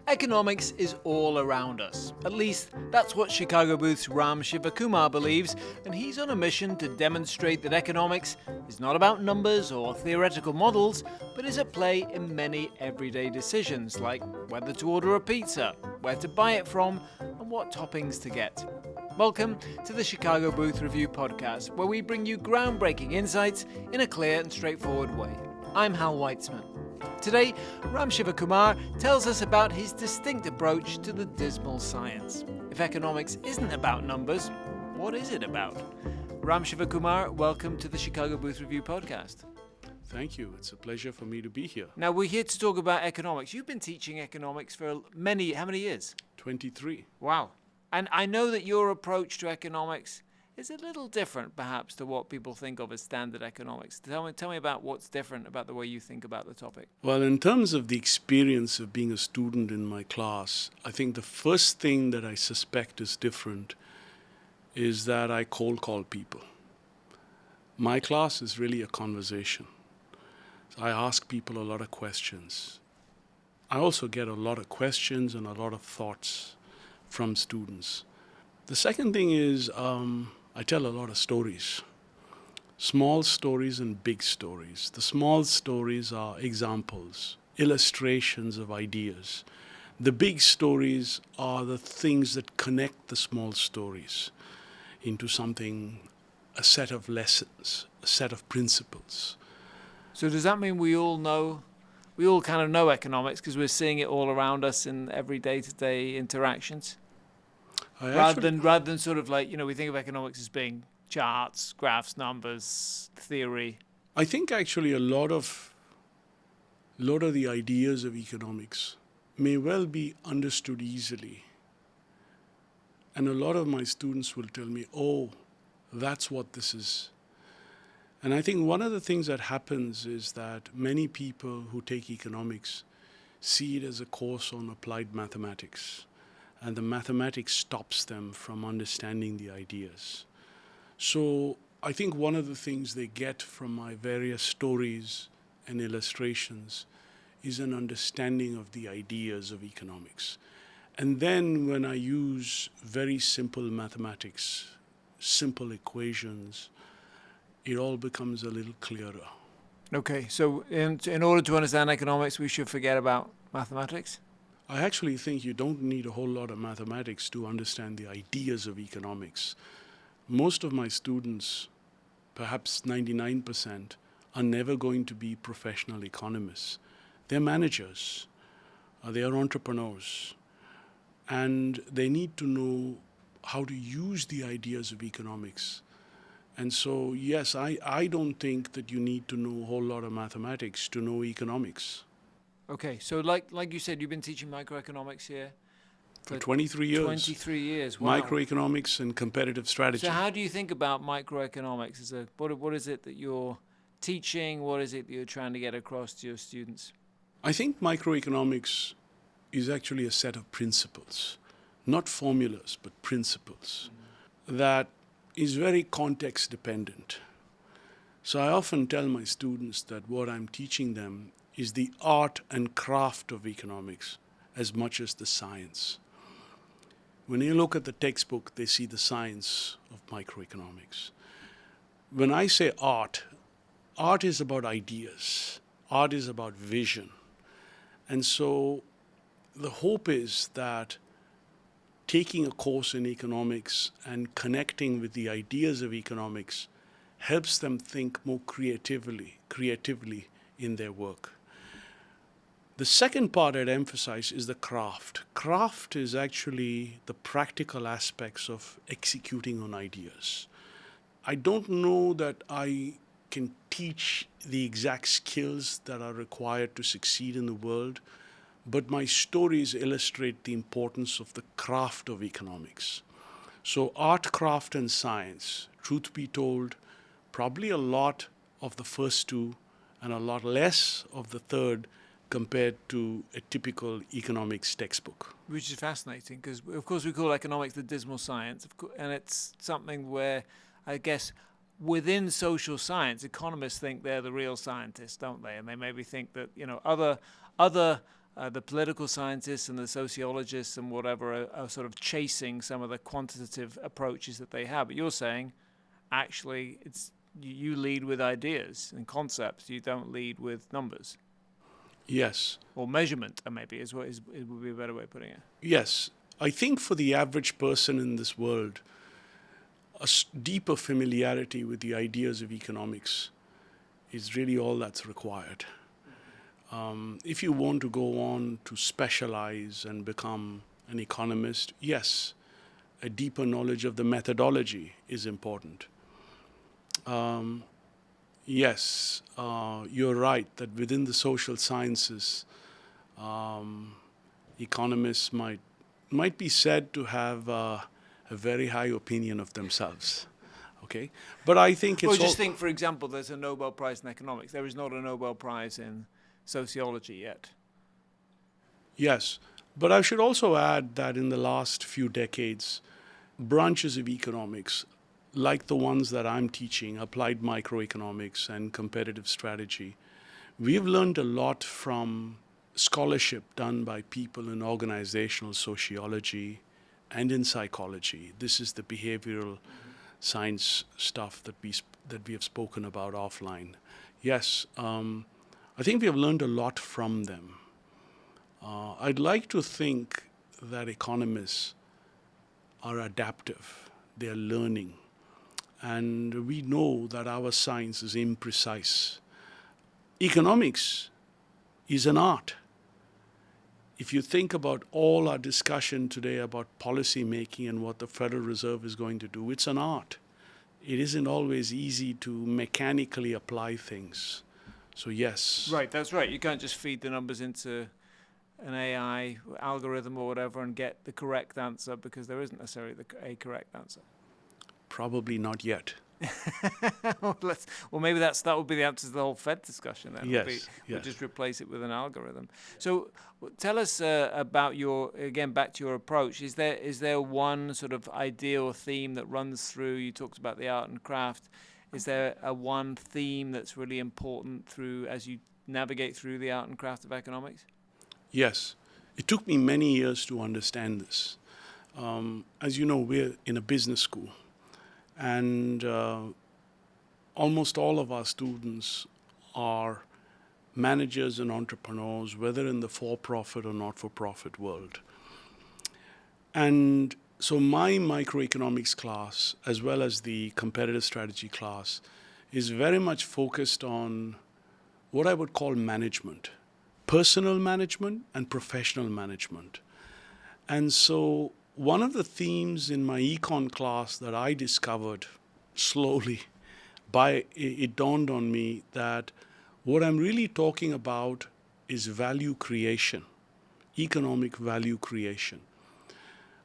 Economics is all around us. At least, that's what Chicago Booth's Ram Shivakumar believes, and he's on a mission to demonstrate that economics is not about numbers or theoretical models, but is at play in many everyday decisions, like whether to order a pizza, where to buy it from, and what toppings to get. Welcome to the Chicago Booth Review podcast, where we bring you groundbreaking insights in a clear and straightforward way. I'm Hal Weitzman. Today, Ram Shivakumar tells us about his distinct approach to the dismal science. If economics isn't about numbers, what is it about? Ram Shivakumar, welcome to the Chicago Booth Review podcast. Thank you. It's a pleasure for me to be here. Now, we're here to talk about economics. You've been teaching economics for how many years? 23. Wow. And I know that your approach to economics is a little different, perhaps, to what people think of as standard economics. Tell me about what's different about the way you think about the topic. Well, in terms of the experience of being a student in my class, I think the first thing that I suspect is different is that I cold call people. My class is really a conversation. So I ask people a lot of questions. I also get a lot of questions and a lot of thoughts from students. The second thing is I tell a lot of stories, small stories and big stories. The small stories are examples, illustrations of ideas. The big stories are the things that connect the small stories into something, a set of lessons, a set of principles. So does that mean we all kind of know economics because we're seeing it all around us in every day-to-day interactions? Rather than sort of like, we think of economics as being charts, graphs, numbers, theory. I think actually a lot of the ideas of economics may well be understood easily. And a lot of my students will tell me, oh, that's what this is. And I think one of the things that happens is that many people who take economics see it as a course on applied mathematics. And the mathematics stops them from understanding the ideas. So I think one of the things they get from my various stories and illustrations is an understanding of the ideas of economics. And then when I use very simple mathematics, simple equations, it all becomes a little clearer. Okay, so in order to understand economics, we should forget about mathematics? I actually think you don't need a whole lot of mathematics to understand the ideas of economics. Most of my students, perhaps 99%, are never going to be professional economists. They're managers, they are entrepreneurs, and they need to know how to use the ideas of economics. And so, yes, I don't think that you need to know a whole lot of mathematics to know economics. Okay, so like you said, you've been teaching microeconomics here for 23 years. 23 years, wow. Microeconomics and competitive strategy. So how do you think about microeconomics? What is it that you're teaching? What is it that you're trying to get across to your students? I think microeconomics is actually a set of principles, not formulas, but principles, that is very context dependent. So I often tell my students that what I'm teaching them is the art and craft of economics as much as the science. When you look at the textbook, they see the science of microeconomics. When I say art is about ideas. Art is about vision. And so the hope is that taking a course in economics and connecting with the ideas of economics helps them think more creatively in their work. The second part I'd emphasize is the craft. Craft is actually the practical aspects of executing on ideas. I don't know that I can teach the exact skills that are required to succeed in the world, but my stories illustrate the importance of the craft of economics. So art, craft, and science, truth be told, probably a lot of the first two and a lot less of the third compared to a typical economics textbook. Which is fascinating because, of course, we call economics the dismal science, and it's something where, I guess, within social science, economists think they're the real scientists, don't they? And they maybe think that, other the political scientists and the sociologists and whatever are sort of chasing some of the quantitative approaches that they have. But you're saying, actually, you lead with ideas and concepts. You don't lead with numbers. Yes. Or measurement, maybe, it would be a better way of putting it. Yes. I think for the average person in this world, deeper familiarity with the ideas of economics is really all that's required. If you want to go on to specialize and become an economist, yes, a deeper knowledge of the methodology is important. Yes, you're right that within the social sciences, economists might be said to have a very high opinion of themselves. Okay, but I think it's. Well, just think, for example, there's a Nobel Prize in economics. There is not a Nobel Prize in sociology yet. Yes, but I should also add that in the last few decades, branches of economics, like the ones that I'm teaching, applied microeconomics and competitive strategy, we've learned a lot from scholarship done by people in organizational sociology and in psychology. This is the behavioral science stuff that we have spoken about offline. Yes, I think we have learned a lot from them. I'd like to think that economists are adaptive. They are learning. And we know that our science is imprecise. Economics is an art. If you think about all our discussion today about policy making and what the Federal Reserve is going to do, it's an art. It isn't always easy to mechanically apply things. So yes. Right, that's right. You can't just feed the numbers into an AI algorithm or whatever and get the correct answer, because there isn't necessarily a correct answer. Probably not yet. Well, maybe that would be the answer to the whole Fed discussion then. Yes. We'll just replace it with an algorithm. So tell us about back to your approach. Is there one sort of idea or theme that runs through? You talked about the art and craft. Is there one theme that's really important as you navigate through the art and craft of economics? Yes. It took me many years to understand this. As you know, we're in a business school. And almost all of our students are managers and entrepreneurs, whether in the for-profit or not-for-profit world. And so my microeconomics class, as well as the competitive strategy class, is very much focused on what I would call management, personal management and professional management. And so one of the themes in my econ class that I discovered slowly, it dawned on me that what I'm really talking about is value creation, economic value creation.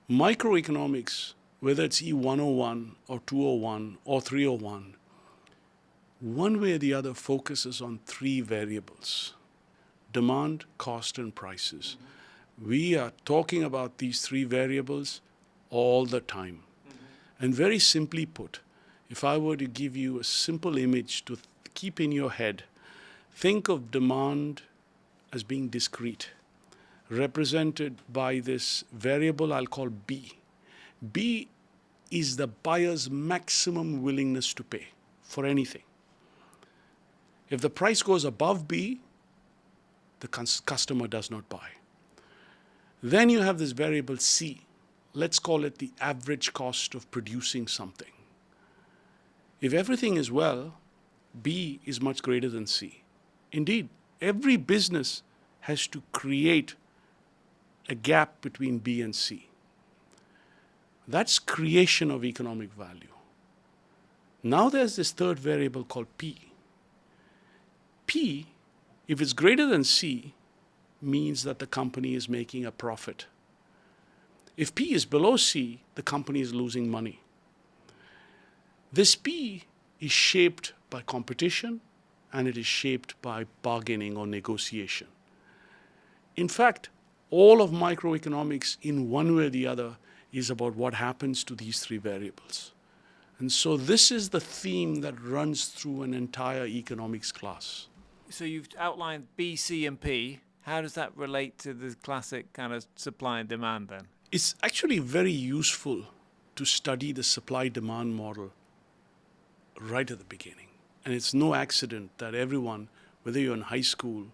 Microeconomics, whether it's E101 or 201 or 301, one way or the other focuses on three variables: demand, cost, and prices. We are talking about these three variables all the time. And very simply put, if I were to give you a simple image to keep in your head, think of demand as being discrete, represented by this variable I'll call B. B is the buyer's maximum willingness to pay for anything. If the price goes above B, the customer does not buy. Then you have this variable C. Let's call it the average cost of producing something. If everything is well, B is much greater than C. Indeed, every business has to create a gap between B and C. That's creation of economic value. Now there's this third variable called P. P, if it's greater than C, means that the company is making a profit. If P is below C, the company is losing money. This P is shaped by competition, and it is shaped by bargaining or negotiation. In fact, all of microeconomics in one way or the other is about what happens to these three variables. And so this is the theme that runs through an entire economics class. So you've outlined B, C, and P. How does that relate to the classic kind of supply and demand then? It's actually very useful to study the supply-demand model right at the beginning. And it's no accident that everyone, whether you're in high school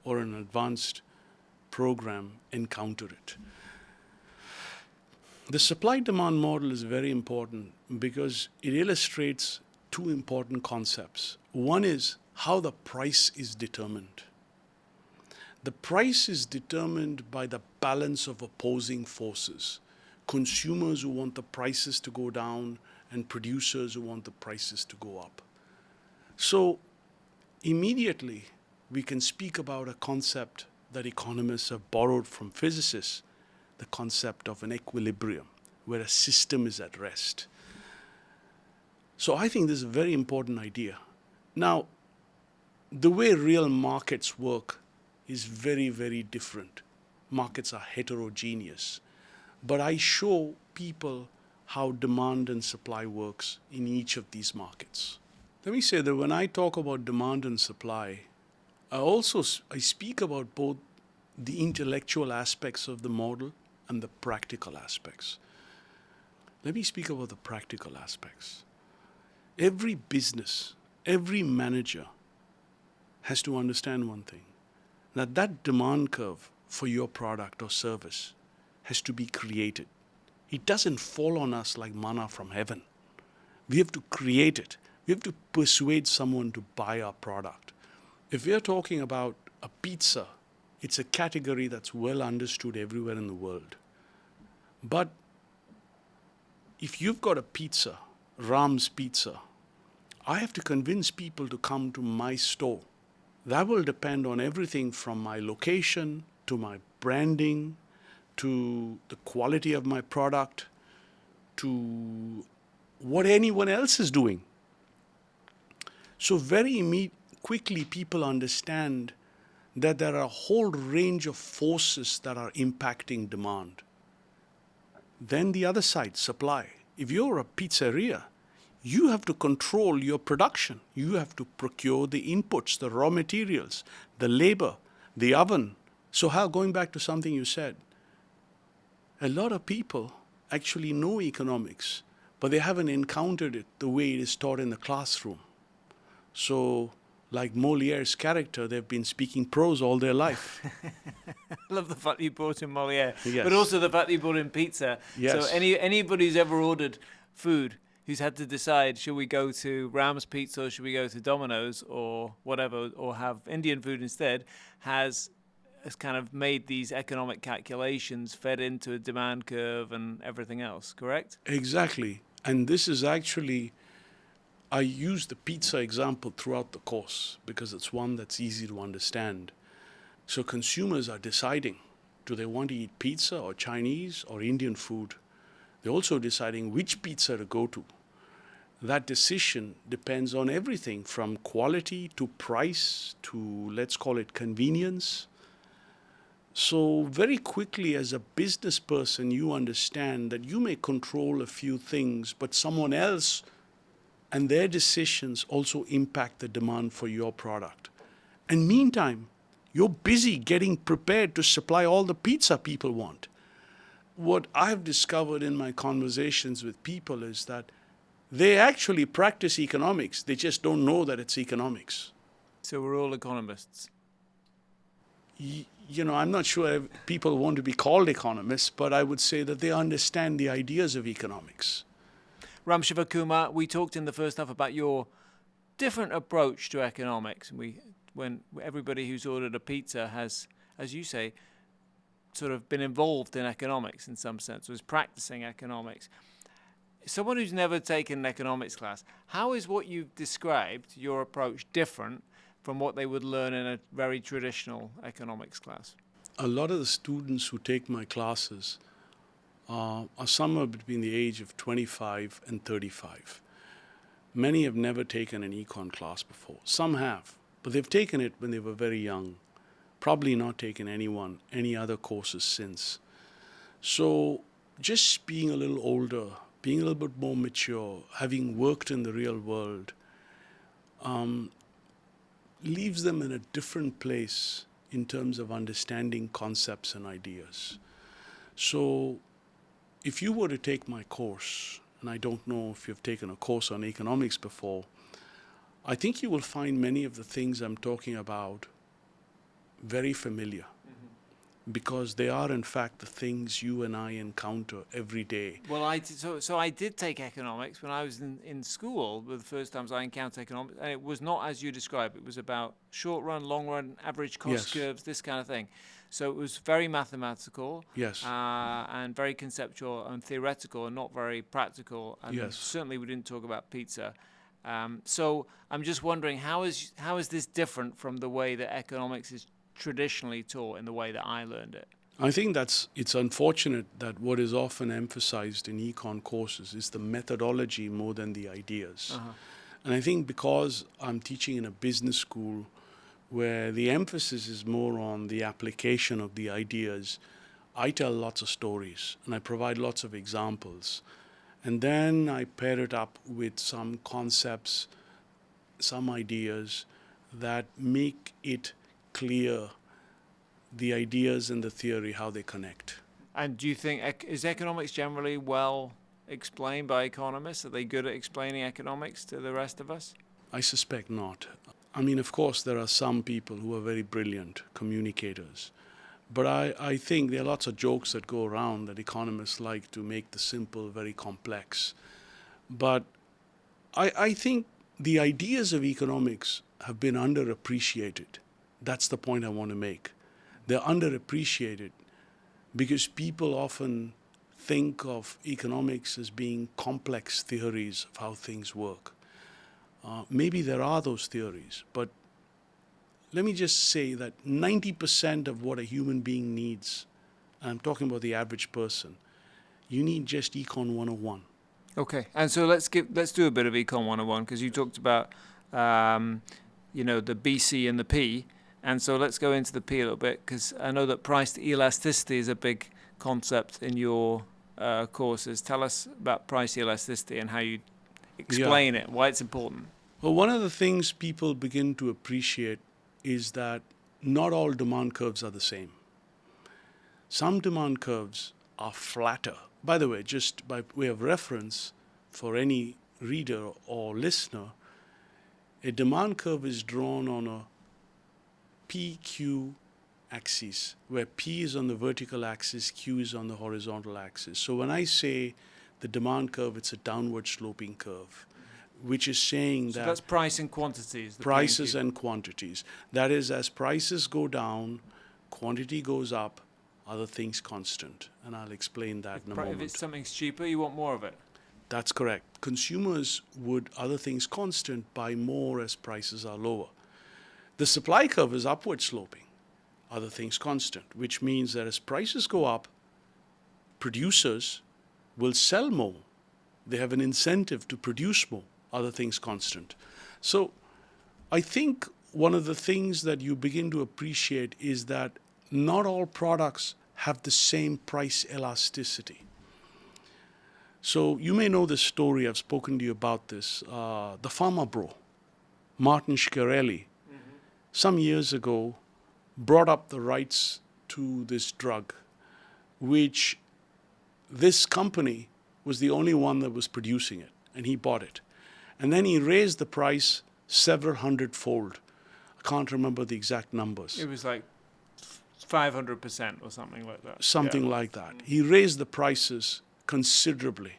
or an advanced program, encounter it. The supply-demand model is very important because it illustrates two important concepts. One is how the price is determined. The price is determined by the balance of opposing forces. Consumers who want the prices to go down and producers who want the prices to go up. So immediately we can speak about a concept that economists have borrowed from physicists, the concept of an equilibrium, where a system is at rest. So I think this is a very important idea. Now, the way real markets work is very, very different. Markets are heterogeneous. But I show people how demand and supply works in each of these markets. Let me say that when I talk about demand and supply, I speak about both the intellectual aspects of the model and the practical aspects. Let me speak about the practical aspects. Every business, every manager has to understand one thing, that demand curve for your product or service has to be created. It doesn't fall on us like manna from heaven. We have to create it. We have to persuade someone to buy our product. If we are talking about a pizza, it's a category that's well understood everywhere in the world. But if you've got a pizza, Ram's Pizza, I have to convince people to come to my store. That will depend on everything from my location to my branding to the quality of my product to what anyone else is doing. So very quickly people understand that there are a whole range of forces that are impacting demand. Then the other side, supply. If you're a pizzeria, you have to control your production. You have to procure the inputs, the raw materials, the labor, the oven. So going back to something you said, a lot of people actually know economics, but they haven't encountered it the way it is taught in the classroom. So, like Moliere's character, they've been speaking prose all their life. I love the fact you brought in Moliere, Yes. but also the fact that you brought in pizza. Yes. So anybody who's ever ordered food, who's had to decide, should we go to Ram's Pizza or should we go to Domino's or whatever, or have Indian food instead, has kind of made these economic calculations fed into a demand curve and everything else, correct? Exactly. And this is actually, I use the pizza example throughout the course because it's one that's easy to understand. So consumers are deciding, do they want to eat pizza or Chinese or Indian food? They're also deciding which pizza to go to. That decision depends on everything from quality to price to, let's call it, convenience. So very quickly as a business person, you understand that you may control a few things, but someone else and their decisions also impact the demand for your product. And meantime, you're busy getting prepared to supply all the pizza people want. What I've discovered in my conversations with people is that they actually practice economics. They just don't know that it's economics. So we're all economists. I'm not sure if people want to be called economists, but I would say that they understand the ideas of economics. Ram Shivakumar, we talked in the first half about your different approach to economics. When everybody who's ordered a pizza has, as you say, sort of been involved in economics in some sense, was practicing economics. Someone who's never taken an economics class, how is what you've described, your approach, different from what they would learn in a very traditional economics class? A lot of the students who take my classes are somewhere between the age of 25 and 35. Many have never taken an econ class before. Some have, but they've taken it when they were very young. Probably not taken any other courses since. So just being a little older, being a little bit more mature, having worked in the real world, leaves them in a different place in terms of understanding concepts and ideas. So if you were to take my course, and I don't know if you've taken a course on economics before, I think you will find many of the things I'm talking about very familiar, because they are in fact the things you and I encounter every day. Well, so I did take economics when I was in school. The first times I encountered economics, and it was not as you describe. It was about short run, long run, average cost Yes. curves, this kind of thing. So it was very mathematical, Yes. and very conceptual and theoretical, and not very practical. And Yes. certainly we didn't talk about pizza. So I'm just wondering, how is this different from the way that economics is traditionally taught in the way that I learned it? I think it's unfortunate that what is often emphasized in econ courses is the methodology more than the ideas. And I think because I'm teaching in a business school where the emphasis is more on the application of the ideas, I tell lots of stories and I provide lots of examples. And then I pair it up with some concepts, some ideas that make it clear the ideas and the theory, how they connect. And do you think, is economics generally well explained by economists? Are they good at explaining economics to the rest of us? I suspect not. I mean, of course, there are some people who are very brilliant communicators. But I think there are lots of jokes that go around that economists like to make the simple very complex. But I think the ideas of economics have been underappreciated. That's the point I want to make. They're underappreciated because people often think of economics as being complex theories of how things work. Maybe there are those theories, but let me just say that 90% of what a human being needs, and I'm talking about the average person, you need just Econ 101. Okay, and so let's do a bit of Econ 101, because you talked about the BC and the P, and so let's go into the P a little bit, because I know that price elasticity is a big concept in your courses. Tell us about price elasticity and how you explain it, why it's important. Well, one of the things people begin to appreciate is that not all demand curves are the same. Some demand curves are flatter. By the way, just by way of reference for any reader or listener, a demand curve is drawn on a PQ axis, where P is on the vertical axis, Q is on the horizontal axis. So when I say the demand curve, it's a downward sloping curve, which is saying that that's price and quantities. Prices and quantities. That is, as prices go down, quantity goes up, other things constant. And I'll explain that in a moment. If it's something's cheaper, you want more of it. That's correct. Consumers would, other things constant, buy more as prices are lower. The supply curve is upward sloping, other things constant, which means that as prices go up, producers will sell more. They have an incentive to produce more, other things constant. So I think one of the things that you begin to appreciate is that not all products have the same price elasticity. So you may know this story, I've spoken to you about this. The Pharma Bro, Martin Shkreli, some years ago brought up the rights to this drug, which this company was the only one that was producing it, and he bought it. And then he raised the price several hundredfold. I can't remember the exact numbers. It was like 500% or something like that. Something like that. He raised the prices considerably.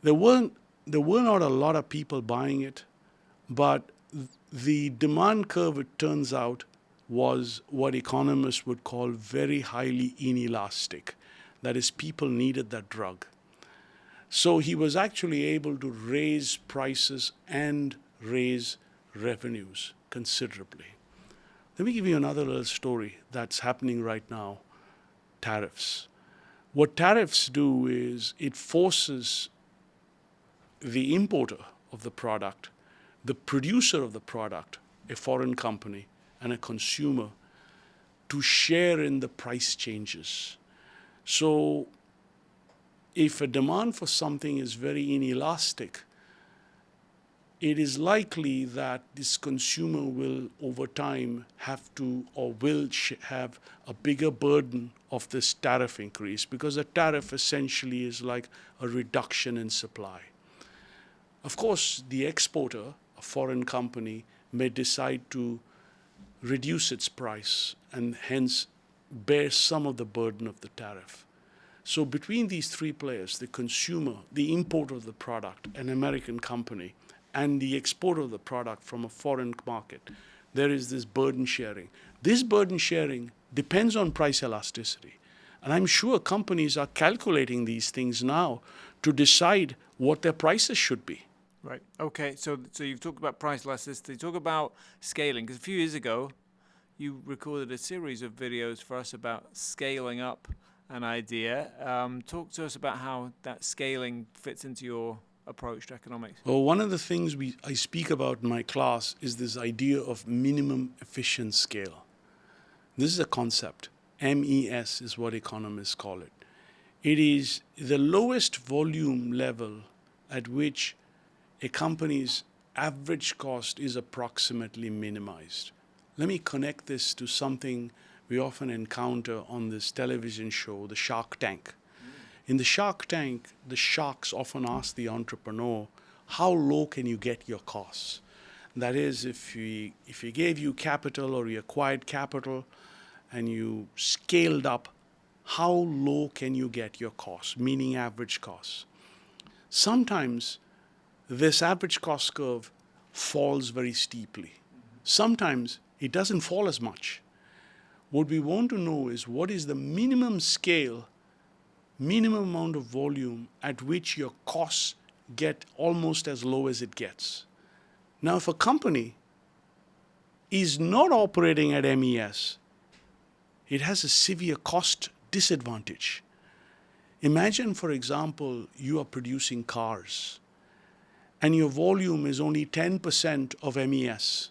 There were not a lot of people buying it, but the demand curve, it turns out, was what economists would call very highly inelastic. That is, people needed that drug. So he was actually able to raise prices and raise revenues considerably. Let me give you another little story that's happening right now, tariffs. What tariffs do is it forces the importer of the product, the producer of the product, a foreign company, and a consumer to share in the price changes. So if a demand for something is very inelastic, it is likely that this consumer will, over time, have to or will have a bigger burden of this tariff increase, because a tariff essentially is like a reduction in supply. Of course, the exporter, a foreign company, may decide to reduce its price and hence bear some of the burden of the tariff. So between these three players, the consumer, the importer of the product, an American company, and the exporter of the product from a foreign market, there is this burden sharing. This burden sharing depends on price elasticity. And I'm sure companies are calculating these things now to decide what their prices should be. Right. Okay. So you've talked about price elasticity. Talk about scaling, because a few years ago, you recorded a series of videos for us about scaling up an idea. Talk to us about how that scaling fits into your approach to economics. Well, one of the things I speak about in my class is this idea of minimum efficient scale. This is a concept. MES is what economists call it. It is the lowest volume level at which a company's average cost is approximately minimized. Let me connect this to something we often encounter on this television show, the Shark Tank. In the Shark Tank, the sharks often ask the entrepreneur, how low can you get your costs? That is, if we gave you capital or you acquired capital and you scaled up, how low can you get your costs, meaning average costs? Sometimes this average cost curve falls very steeply. Sometimes it doesn't fall as much. What we want to know is what is the minimum scale, minimum amount of volume at which your costs get almost as low as it gets. Now, if a company is not operating at MES, it has a severe cost disadvantage. Imagine, for example, you are producing cars and your volume is only 10% of MES.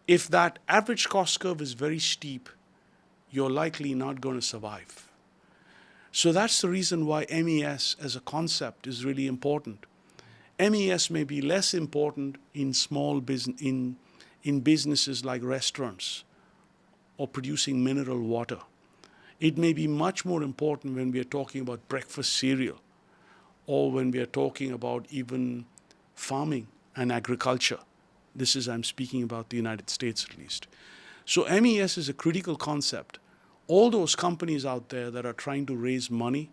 If that average cost curve is very steep, you're likely not going to survive. So that's the reason why MES as a concept is really important. MES may be less important in small business, in businesses like restaurants or producing mineral water. It may be much more important when we are talking about breakfast cereal or when we are talking about even farming and agriculture. I'm speaking about the United States at least. So MES is a critical concept. All those companies out there that are trying to raise money,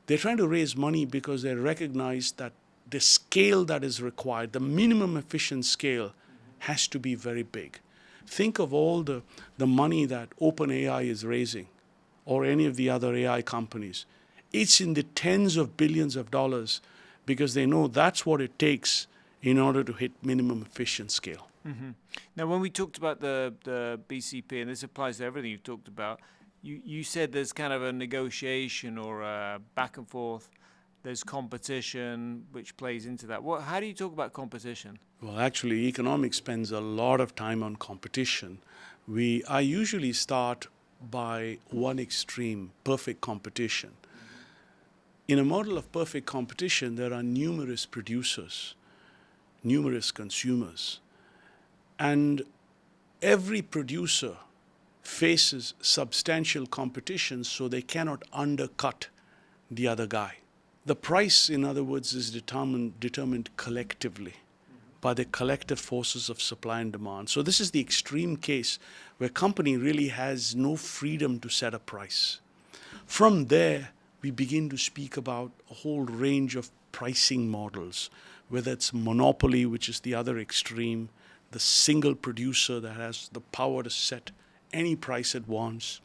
they're trying to raise money because they recognize that the scale that is required, the minimum efficient scale, has to be very big. Think of all the money that OpenAI is raising or any of the other AI companies. It's in the tens of billions of dollars because they know that's what it takes in order to hit minimum efficient scale. Mm-hmm. Now, when we talked about the BCP, and this applies to everything you've talked about, you said there's kind of a negotiation or a back and forth. There's competition, which plays into that. How do you talk about competition? Well, actually, economics spends a lot of time on competition. I usually start by one extreme, perfect competition. In a model of perfect competition, there are numerous producers, numerous consumers, and every producer faces substantial competition, so they cannot undercut the other guy. The price, in other words, is determined collectively by the collective forces of supply and demand. So this is the extreme case where company really has no freedom to set a price. From there, we begin to speak about a whole range of pricing models, whether it's monopoly, which is the other extreme, the single producer that has the power to set any price it wants,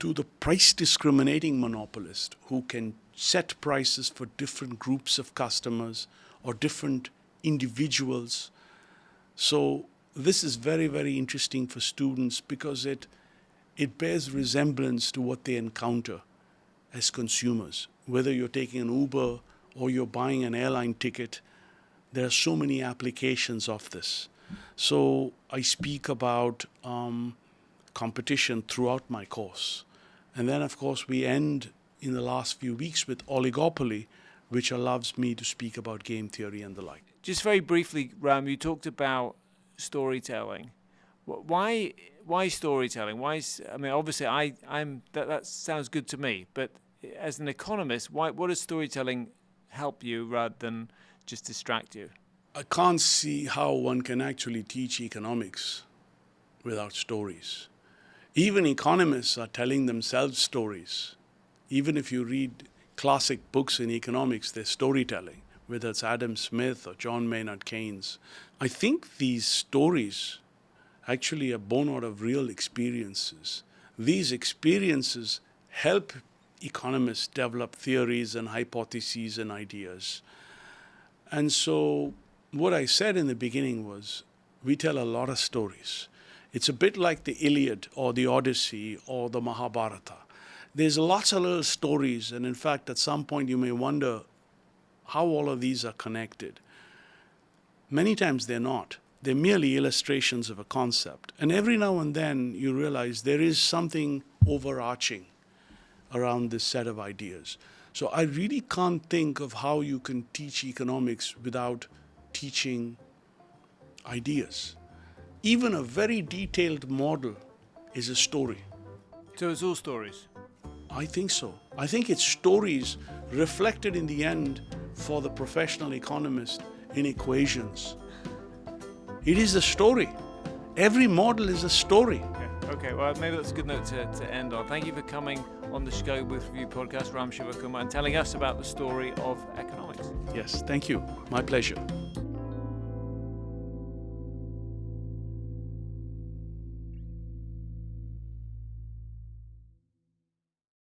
to the price discriminating monopolist who can set prices for different groups of customers or different individuals. So this is very, very interesting for students because it bears resemblance to what they encounter as consumers. Whether you're taking an Uber or you're buying an airline ticket, there are so many applications of this. So I speak about competition throughout my course. And then, of course, we end in the last few weeks with oligopoly, which allows me to speak about game theory and the like. Just very briefly, Ram, you talked about storytelling. Why storytelling? I mean, obviously, that sounds good to me. But as an economist, what does storytelling help you rather than just distract you? I can't see how one can actually teach economics without stories. Even economists are telling themselves stories. Even if you read classic books in economics, they're storytelling, whether it's Adam Smith or John Maynard Keynes. I think these stories actually are born out of real experiences. These experiences help economists develop theories and hypotheses and ideas. And so what I said in the beginning was, we tell a lot of stories. It's a bit like the Iliad or the Odyssey or the Mahabharata. There's lots of little stories, and in fact, at some point you may wonder how all of these are connected. Many times they're not. They're merely illustrations of a concept. And every now and then you realize there is something overarching around this set of ideas. So I really can't think of how you can teach economics without teaching ideas. Even a very detailed model is a story. So it's all stories. I think so. I think it's stories reflected in the end for the professional economist in equations. It is a story. Every model is a story. Okay, well, maybe that's a good note to end on. Thank you for coming on the Chicago Booth Review podcast, Ram Shivakumar, and telling us about the story of economics. Yes, thank you. My pleasure.